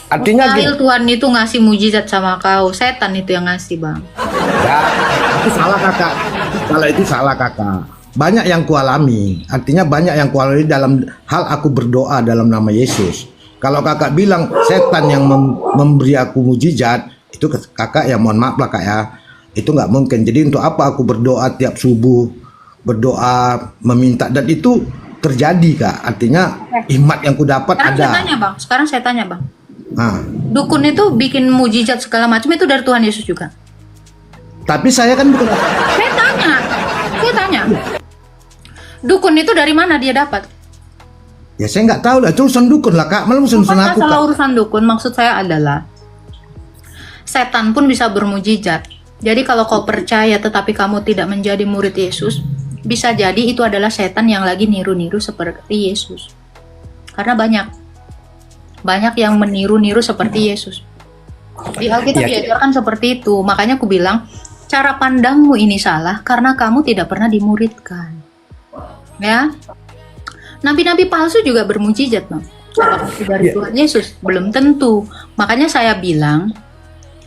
Artinya Mustahil gini. Tuhan itu ngasih mujizat sama kau. Setan itu yang ngasih bang. Ya, itu salah Kakak. Kalau itu salah Kakak. Banyak yang kualami. Artinya banyak yang kualami dalam hal aku berdoa dalam nama Yesus. Kalau Kakak bilang setan yang memberi aku mujizat, itu Kakak ya mohon maaf lah Kak ya. Itu nggak mungkin. Jadi untuk apa aku berdoa tiap subuh, berdoa meminta, dan itu terjadi Kak. Artinya hikmat yang ku dapat Sekarang ada. saya tanya bang. Sekarang saya tanya bang. Nah, Dukun itu bikin mujizat segala macam itu dari Tuhan Yesus juga. tapi saya kan bukan. Saya tanya. Dukun itu dari mana dia dapat? Ya saya nggak tahu lah. Itu urusan dukun lah Kak. Malah urusan Bukan aku masalah Kak. urusan dukun. Maksud saya adalah setan pun bisa bermujizat. Jadi kalau kau percaya tetapi kamu tidak menjadi murid Yesus, bisa jadi itu adalah setan yang lagi niru-niru seperti Yesus. Karena banyak yang meniru-niru seperti Yesus. Di Alkitab Iya. diajarkan seperti itu. Makanya aku bilang, cara pandangmu ini salah karena kamu tidak pernah dimuridkan. Ya. Nabi-nabi palsu juga bermujizat, Bang. Apakah itu dari Tuhan Yesus? Belum tentu. Makanya saya bilang,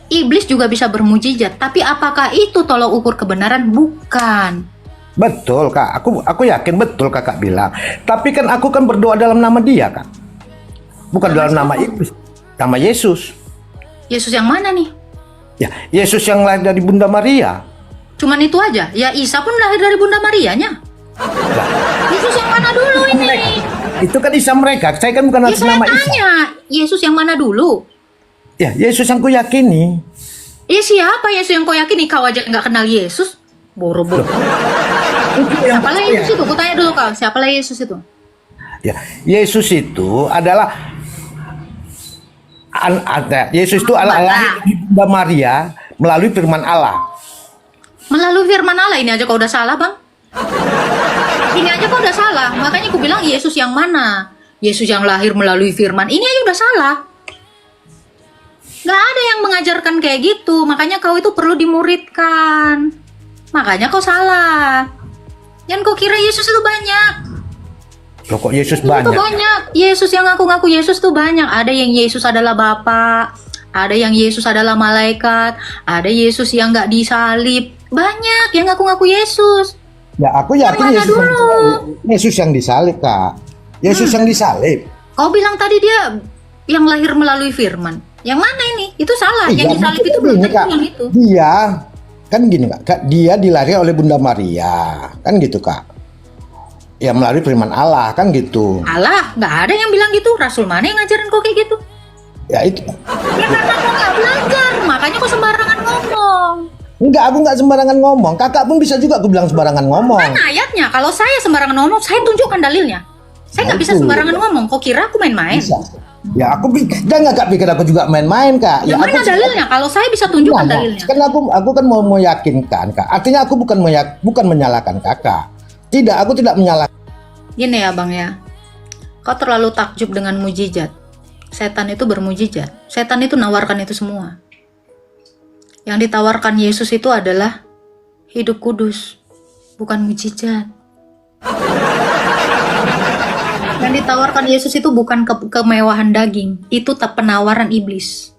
iblis juga bisa bermujizat, tapi apakah itu tolok ukur kebenaran? Bukan. Betul Kak, aku yakin betul Kakak bilang. Tapi kan aku kan berdoa dalam nama dia Kak. Bukan dalam nama iblis, nama Yesus. Yesus yang mana nih? Ya, Yesus yang lahir dari Bunda Maria. Cuman itu aja? Ya Isa pun lahir dari Bunda Marianya. Yesus yang mana dulu ini? Itu kan Isa mereka. Saya kan bukan Ya atas saya nama Isa. tanya, Yesus yang mana dulu? Ya, Yesus yang ku yakini. Ya siapa Yesus yang kau yakini? Kau aja nggak kenal Yesus? Boro-boro. Siapalah Yesus itu? Aku tanya dulu kau, siapalah Yesus itu? Ya, Yesus itu adalah Yesus itu lahir di Bunda Maria melalui firman Allah. Melalui firman Allah, ini aja kau udah salah, Bang. Ini aja kau udah salah. Makanya aku bilang Yesus yang mana? Yesus yang lahir melalui firman. Ini aja udah salah. Gak ada yang mengajarkan kayak gitu. Makanya kau itu perlu dimuridkan. Makanya kau salah. Jangan kau kira Yesus itu banyak. Loh, kok Yesus Itu banyak? banyak. Yesus yang ngaku-ngaku Yesus tuh banyak. Ada yang Yesus adalah Bapa, ada yang Yesus adalah malaikat, ada Yesus yang nggak disalib. Banyak yang ngaku-ngaku Yesus. Ya, aku yakin Yang mana Yesus yang dulu? disalib. Yesus yang disalib, Kak. Yesus yang disalib. Kau bilang tadi dia yang lahir melalui firman. Yang mana ini? Itu salah. Iya, Yang disalib itu maksudnya belum gini, tentu Kak. yang itu. Dia kan gini, Kak. Dia dilahirkan oleh Bunda Maria. Kan gitu, Kak. Ya melalui firman Allah, kan gitu. Alah, nggak ada yang bilang gitu. Rasul mana yang ngajarin kau kayak gitu? Ya itu. Ya karena kau nggak belajar, makanya kau sembarangan ngomong. Enggak, aku nggak sembarangan ngomong. Kakak pun bisa juga aku bilang sembarangan ngomong. Mana ayatnya? Kalau saya sembarangan ngomong, saya tunjukkan dalilnya. Saya nggak bisa Itu. sembarangan ngomong. Kau kira aku main-main? Bisa. Ya aku jangan Kak pikir aku juga main-main, Kak. Ya Yang mana aku dalilnya? Kalau saya bisa tunjukkan Nah, dalilnya. kan aku kan mau meyakinkan, Kak. Artinya aku bukan menyalahkan Kakak. Tidak, aku tidak menyalahkan. Gini ya Bang ya, kau terlalu takjub dengan mujizat. Setan itu bermujizat. Setan itu nawarkan itu semua. Yang ditawarkan Yesus itu adalah hidup kudus, bukan mujizat. Yang ditawarkan Yesus itu bukan kemewahan daging, itu penawaran iblis.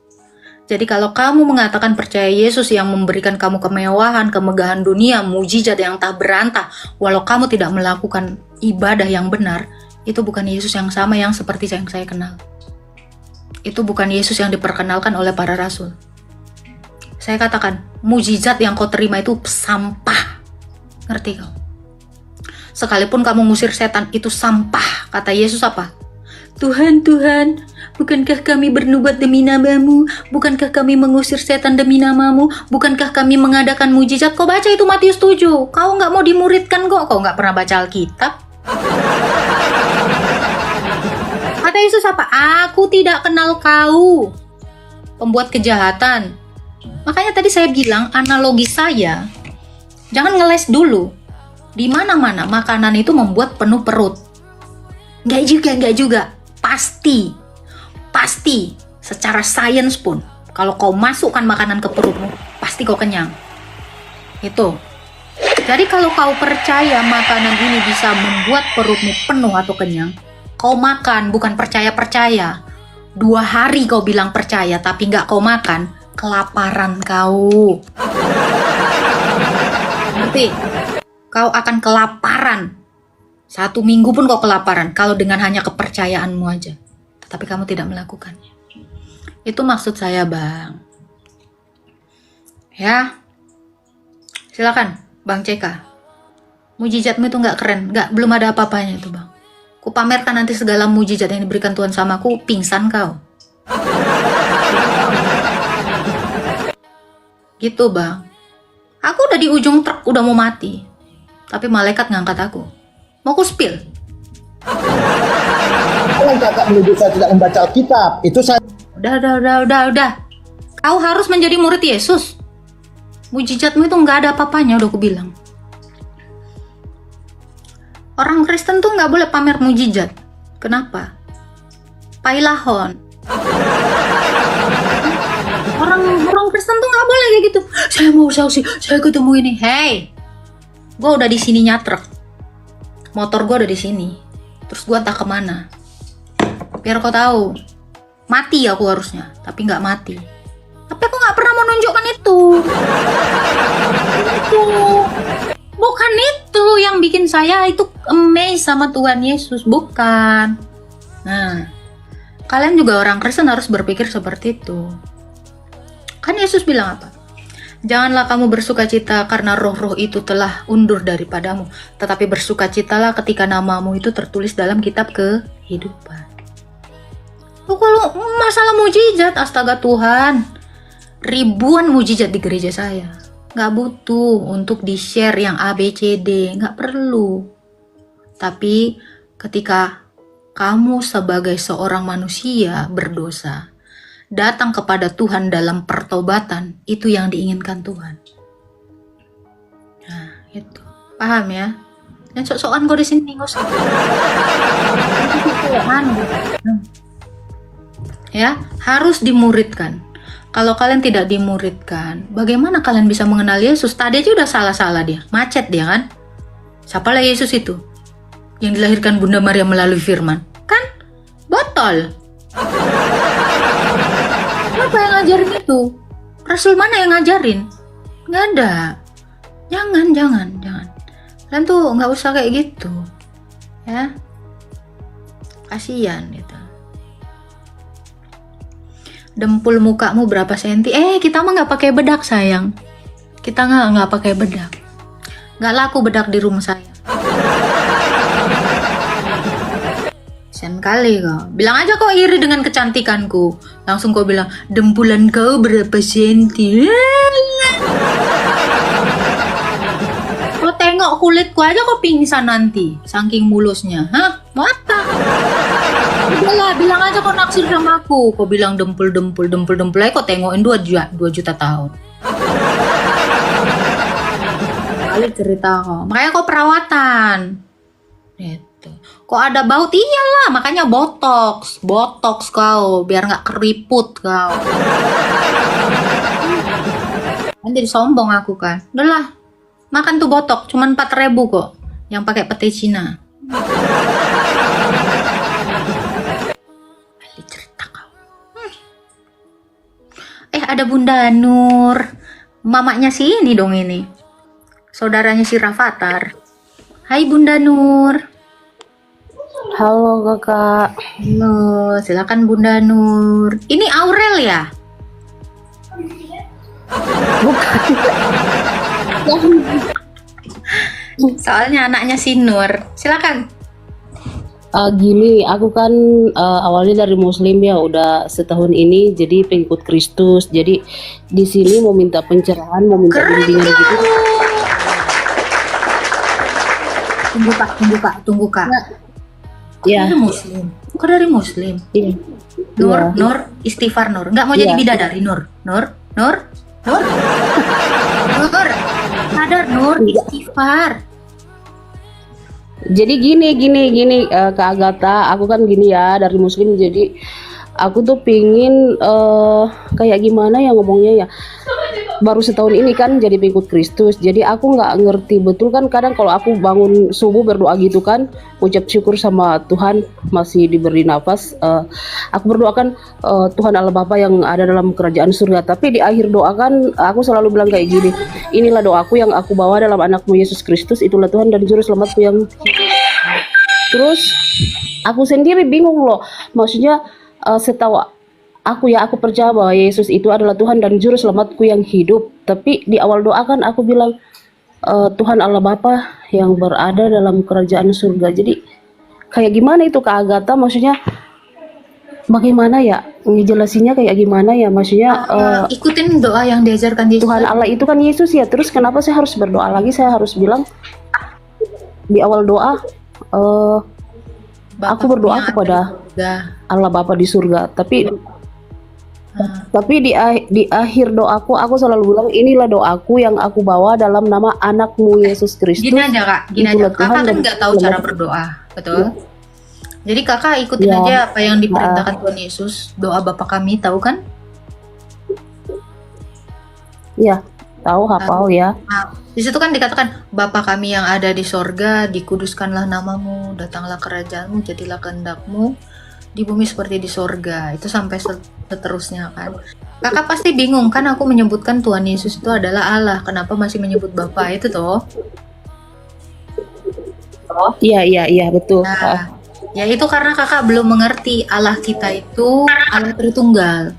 Jadi kalau kamu mengatakan percaya Yesus yang memberikan kamu kemewahan, kemegahan dunia, mujizat yang tak berantah, walau kamu tidak melakukan ibadah yang benar, itu bukan Yesus yang sama yang seperti yang saya kenal. Itu bukan Yesus yang diperkenalkan oleh para rasul. Saya katakan, mujizat yang kau terima itu sampah. Ngerti kau? Sekalipun kamu ngusir setan, itu sampah. Kata Yesus apa? Tuhan, Tuhan, bukankah kami bernubuat demi namamu? Bukankah kami mengusir setan demi namamu? Bukankah kami mengadakan mujizat? Kau baca itu Matius 7. Kau nggak mau dimuridkan kok. Kau nggak pernah baca Alkitab. Kata Yesus apa? Aku tidak kenal kau, pembuat kejahatan. Makanya tadi saya bilang analogi saya, jangan ngeles dulu. Di mana-mana makanan itu membuat penuh perut. Nggak juga. Pasti, secara sains pun, kalau kau masukkan makanan ke perutmu, pasti kau kenyang. Itu. Jadi kalau kau percaya makanan ini bisa membuat perutmu penuh atau kenyang, kau makan, bukan percaya-percaya. 2 hari kau bilang percaya, tapi nggak kau makan, kelaparan kau. Ngerti? Kau akan kelaparan. 1 minggu pun kau kelaparan kalau dengan hanya kepercayaanmu aja. Tetapi kamu tidak melakukannya. Itu maksud saya, Bang. Ya. Silakan, Bang CK. Mujizatmu itu nggak keren, belum ada apa-apanya itu, Bang. Ku pamerkan nanti segala mujizat yang diberikan Tuhan sama aku, pingsan kau. Gitu, Bang. Aku udah di ujung truk, udah mau mati. Tapi malaikat ngangkat aku. Mau ku spill. Kalau Kakak menuduh saya tidak membaca Alkitab, itu saya. Udah. Kau harus menjadi murid Yesus. Mujizatmu itu nggak ada apa-apanya, udah aku bilang. Orang Kristen tuh nggak boleh pamer mujizat. Kenapa? Pailahon. Orang Kristen tuh nggak boleh kayak gitu. Saya mau saksi, saya ketemu ini. Hey, gue udah di sini nyatrek. Motor gue udah di sini. Terus gue entah kemana. Biar kau tahu, mati aku harusnya, tapi nggak mati. Tapi aku nggak pernah mau nunjukkan itu. Itu. Bukan itu yang bikin saya itu amazed sama Tuhan Yesus, bukan. Nah, kalian juga orang Kristen harus berpikir seperti itu. Kan Yesus bilang apa? Janganlah kamu bersukacita karena roh-roh itu telah undur daripadamu, tetapi bersukacitalah ketika namamu itu tertulis dalam kitab kehidupan. Oh, kalau masalah mujizat, astaga Tuhan, ribuan mujizat di gereja saya. Nggak butuh untuk di-share yang A, B, C, D. Nggak perlu. Tapi ketika kamu sebagai seorang manusia berdosa, datang kepada Tuhan dalam pertobatan, itu yang diinginkan Tuhan. Nah, itu. Paham ya? Dan sok-sokan kau di sini nggak usah. Ya, harus dimuridkan. Kalau kalian tidak dimuridkan, bagaimana kalian bisa mengenal Yesus? Tadi aja udah salah-salah dia, macet dia kan? Siapalah Yesus itu? Yang dilahirkan Bunda Maria melalui firman. Kan? Botol. Siapa yang ngajarin itu? Rasul mana yang ngajarin? Nggak ada. Jangan. Kalian tuh nggak usah kayak gitu. Ya. Kasian gitu. Dempul mukamu berapa senti? Kita mah nggak pakai bedak sayang. Kita nggak pakai bedak. Nggak laku bedak di rumah saya. Kasian kali kau. Bilang aja kau iri dengan kecantikanku. Langsung kau bilang, dempulan kau berapa senti? Kau tengok kulitku aja kau pingsan nanti. Saking mulusnya. Hah? Mau apa? Udahlah, bilang aja kau naksir sama aku. Kau bilang dempul. Kau tengokin 2 juta tahun. Kali cerita kau. Makanya kau perawatan. Gitu. Kok ada baut? Iyalah, makanya botox kau, biar nggak keriput kau. Kan jadi sombong aku kan. Udahlah, makan tuh botox, cuman 4.000 kok, yang pakai pete Cina. Cerita kau. Ada Bunda Nur, mamanya si ini dong ini, saudaranya si Rafathar. Hai Bunda Nur. Halo kakak. Halo, silakan Bunda Nur. Ini Aurel ya? Soalnya anaknya si Nur. Silakan. Gini, aku kan awalnya dari Muslim ya, udah setahun ini jadi pengikut Kristus. Jadi di sini mau minta pencerahan, mau minta bimbingan gitu. Tunggu kak. Ya. Dari Muslim. Kok dari Muslim? Iya. Nur, istighfar Nur. Nggak mau jadi bidadari Nur. Nur. Sadar Nur, istighfar. Jadi gini Kak Agatha, aku kan gini ya dari Muslim, jadi aku tuh pingin kayak gimana ya ngomongnya ya. Baru setahun ini kan jadi pengikut Kristus, jadi aku nggak ngerti betul kan, kadang kalau aku bangun subuh berdoa gitu kan, ucap syukur sama Tuhan masih diberi nafas, aku berdoakan Tuhan Allah Bapa yang ada dalam kerajaan surga, tapi di akhir doa kan aku selalu bilang kayak gini, inilah doaku yang aku bawa dalam anakmu Yesus Kristus, itulah Tuhan dan Juru Selamatku yang hidup. Terus aku sendiri bingung loh, maksudnya setahu aku percaya bahwa Yesus itu adalah Tuhan dan Juru Selamatku yang hidup. Tapi di awal doa kan aku bilang Tuhan Allah Bapa yang berada dalam kerajaan surga. Jadi kayak gimana itu Kak Agatha? Maksudnya bagaimana ya ngejelasinnya kayak gimana ya? Maksudnya ikutin doa yang diajarkan Yesus. Tuhan Allah itu kan Yesus ya. Terus kenapa saya harus berdoa lagi? Saya harus bilang di awal doa aku berdoa kepada Allah Bapa di surga. Tapi di akhir doaku aku selalu bilang inilah doaku yang aku bawa dalam nama anakmu Yesus Kristus. Gini aja kak, kakak kan nggak tahu cara berdoa, betul? Jadi kakak ikutin aja apa yang diperintahkan Tuhan Yesus. Doa Bapa kami, tahu kan? Ya, tahu, hafal ya. Nah, di situ kan dikatakan Bapa kami yang ada di sorga, dikuduskanlah namamu, datanglah kerajaanmu, jadilah kehendakmu di bumi seperti di sorga. Itu sampai seterusnya kan. Kakak pasti bingung kan, aku menyebutkan Tuhan Yesus itu adalah Allah, kenapa masih menyebut Bapa itu toh? Iya betul. Nah, ya itu karena kakak belum mengerti Allah kita itu Allah Tritunggal.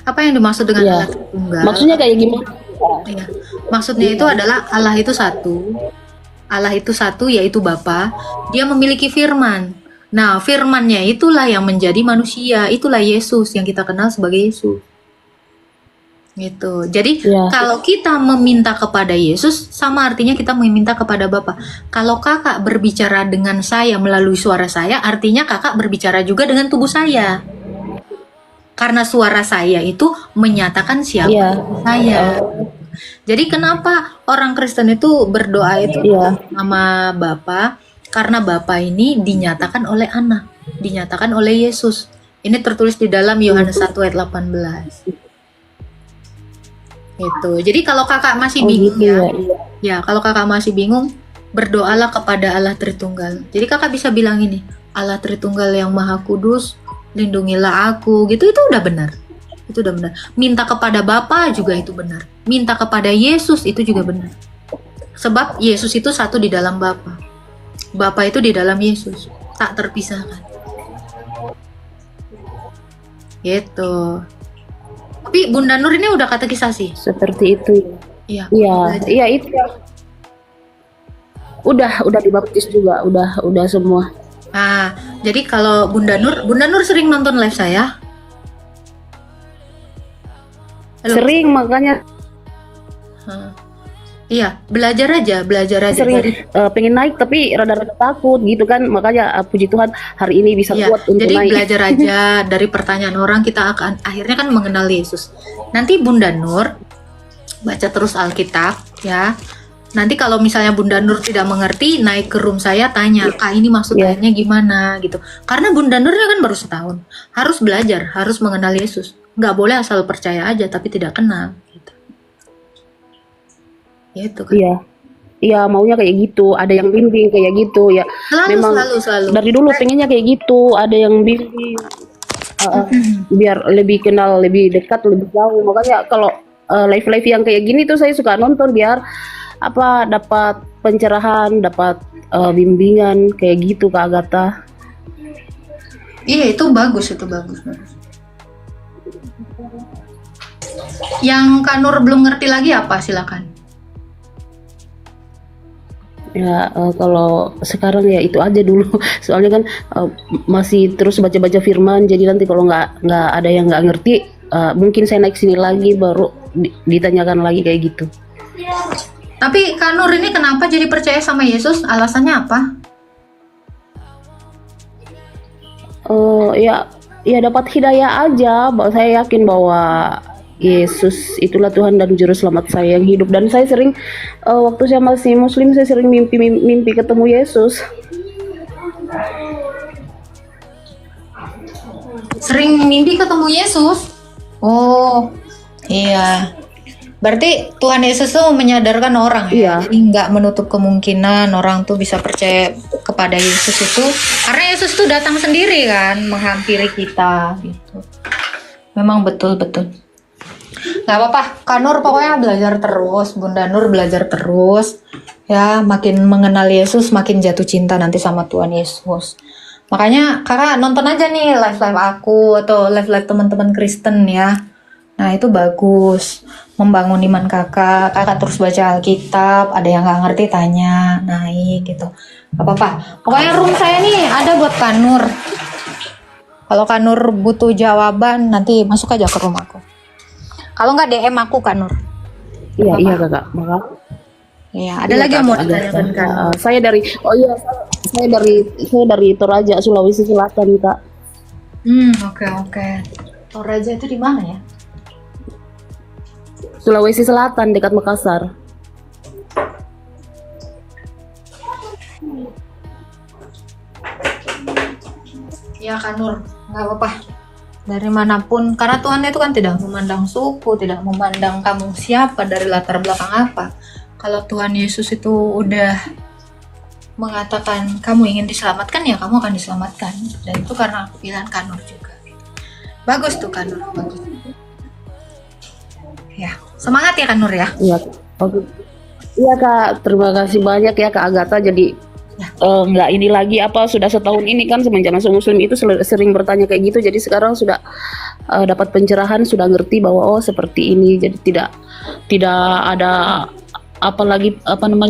Apa yang dimaksud dengan Allah Tritunggal? Maksudnya kayak gimana? Ya, maksudnya itu adalah Allah itu satu. Allah itu satu, yaitu Bapa. Dia memiliki firman. Nah, firman-Nya itulah yang menjadi manusia. Itulah Yesus yang kita kenal sebagai Yesus. Gitu. Jadi kalau kita meminta kepada Yesus, sama artinya kita meminta kepada Bapa. Kalau kakak berbicara dengan saya melalui suara saya, artinya kakak berbicara juga dengan tubuh saya. Karena suara saya itu menyatakan siapa Iya. saya. Jadi kenapa orang Kristen itu berdoa itu Iya. nama Bapa? Karena Bapa ini dinyatakan oleh anak, dinyatakan oleh Yesus. Ini tertulis di dalam Yohanes 1 ayat 18. Itu. Jadi kalau kakak masih Oh bingung gitu ya, ya. ya kalau kakak masih bingung, berdoalah kepada Allah Tritunggal. Jadi kakak bisa bilang ini, Allah Tritunggal yang Maha Kudus, lindungilah aku. Gitu itu udah benar. Itu udah benar. Minta kepada Bapa juga itu benar. Minta kepada Yesus itu juga benar. Sebab Yesus itu satu di dalam Bapa. Bapa itu di dalam Yesus, tak terpisahkan. Gitu. Tapi Bunda Nur ini udah katekisasi. Seperti itu ya. Iya. Iya, belajar. iya itu. Udah dibaptis juga, udah semua. Nah, jadi kalau Bunda Nur sering nonton live saya. Halo. Sering makanya Hah. Iya, belajar aja. sering Dari- pengen naik tapi rada-rada takut gitu kan, makanya puji Tuhan hari ini bisa Iya, kuat untuk jadi naik. belajar aja dari pertanyaan orang, kita akan akhirnya kan mengenal Yesus. Nanti Bunda Nur baca terus Alkitab ya. Nanti kalau misalnya Bunda Nur tidak mengerti, naik ke room saya tanya, Kak ini maksudnya Iya. gimana gitu. Karena Bunda Nurnya kan baru setahun, harus belajar, harus mengenal Yesus. Nggak boleh asal percaya aja tapi tidak kenal. Gitu. Gitu kan. Iya. Iya, maunya kayak gitu. Ada yang bimbing kayak gitu ya. Memang Selalu. dari dulu pengennya kayak gitu, ada yang bimbing. Biar lebih kenal, lebih dekat, lebih jauh. Makanya kalau live-live yang kayak gini tuh saya suka nonton biar dapat pencerahan, dapat bimbingan kayak gitu Kak Agatha. Iya, itu bagus. Yang Kak Nur belum ngerti lagi apa? Silakan. Ya kalau sekarang ya itu aja dulu. Soalnya kan masih terus baca-baca firman. Jadi nanti kalau nggak ada yang nggak ngerti, mungkin saya naik sini lagi baru ditanyakan lagi kayak gitu. Tapi Kak Nur ini kenapa jadi percaya sama Yesus? Alasannya apa? Ya dapat hidayah aja. Saya yakin bahwa Yesus itulah Tuhan dan Juru Selamat saya yang hidup. Dan saya sering waktu saya masih Muslim, saya sering mimpi ketemu Yesus. Sering mimpi ketemu Yesus? Oh, iya. Berarti Tuhan Yesus tuh menyadarkan orang ya? Iya. Jadi nggak menutup kemungkinan orang tuh bisa percaya kepada Yesus itu. Karena Yesus tuh datang sendiri kan, menghampiri kita gitu. Memang betul-betul. Gak apa-apa, Kak Nur pokoknya belajar terus, Bunda Nur belajar terus. Ya, makin mengenal Yesus, makin jatuh cinta nanti sama Tuhan Yesus. Makanya kakak nonton aja nih live-live aku atau live-live teman-teman Kristen ya. Nah itu bagus, membangun iman kakak terus baca Alkitab, ada yang nggak ngerti tanya, naik gitu. Gak apa-apa, pokoknya room saya nih ada buat Kak Nur. Kalau Kak Nur butuh jawaban, nanti masuk aja ke room aku. Kalau nggak DM aku Kak Nur. Iya kakak. Makasih. Iya, ada lagi yang mau ditanyakan Kak Nur? Saya dari Toraja, Sulawesi Selatan Kak. Oke. Toraja itu di mana ya? Sulawesi Selatan dekat Makassar. Ya Kak Nur, nggak apa-apa. Dari manapun, karena Tuhan itu kan tidak memandang suku, tidak memandang kamu siapa, dari latar belakang apa. Kalau Tuhan Yesus itu udah mengatakan kamu ingin diselamatkan, ya kamu akan diselamatkan. Dan itu karena pilihan Kak Nur juga. Bagus tuh Kak Nur, bagus. Ya, semangat ya Kak Nur ya. Iya. Oke. Iya Kak, terima kasih banyak ya Kak Agatha. Jadi nggak ini lagi sudah setahun ini kan semenjak masuk Muslim itu sering bertanya kayak gitu. Jadi sekarang sudah dapat pencerahan, sudah ngerti bahwa seperti ini. Jadi tidak ada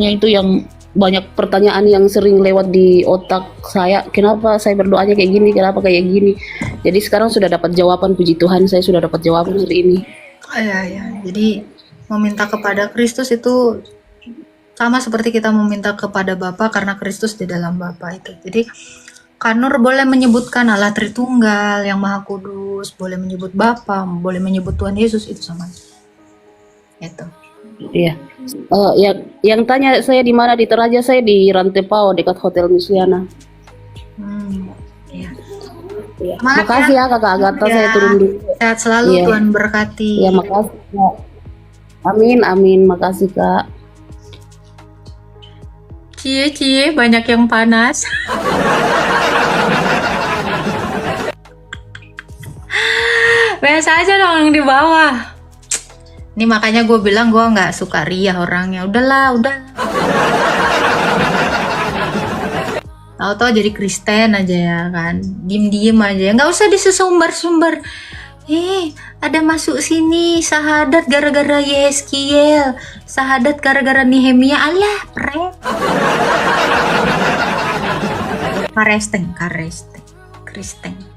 itu yang banyak pertanyaan yang sering lewat di otak saya. Kenapa saya berdoanya kayak gini? Kenapa kayak gini? Jadi sekarang sudah dapat jawaban, puji Tuhan saya sudah dapat jawaban hari ini. Ya. Jadi meminta kepada Kristus itu sama seperti kita meminta kepada Bapa karena Kristus di dalam Bapa itu. Jadi Kanur boleh menyebutkan Allah Tritunggal yang Maha Kudus, boleh menyebut Bapa, boleh menyebut Tuhan Yesus, itu sama. Itu. Iya. Yang tanya saya di mana, di Toraja, saya di Rantepao dekat Hotel Misiana. Iya. Iya. Semangat Makasih ya Kakak Agatha, Ya. saya turun dulu. Sehat selalu, Iya. Tuhan berkati. Ya, makasih Kak. Amin, amin, makasih Kak. Cie, banyak yang panas. Biasa aja dong di bawah. Ini makanya gue bilang gue nggak suka riah orangnya. Udahlah. Tahu-tahu jadi Kristen aja ya kan. Diem aja. Nggak usah disesumbar-sumbar. Ada masuk sini sahadat gara-gara Yeskiel, sahadat gara-gara Nehemia. Alah, Karesteng, Kristen.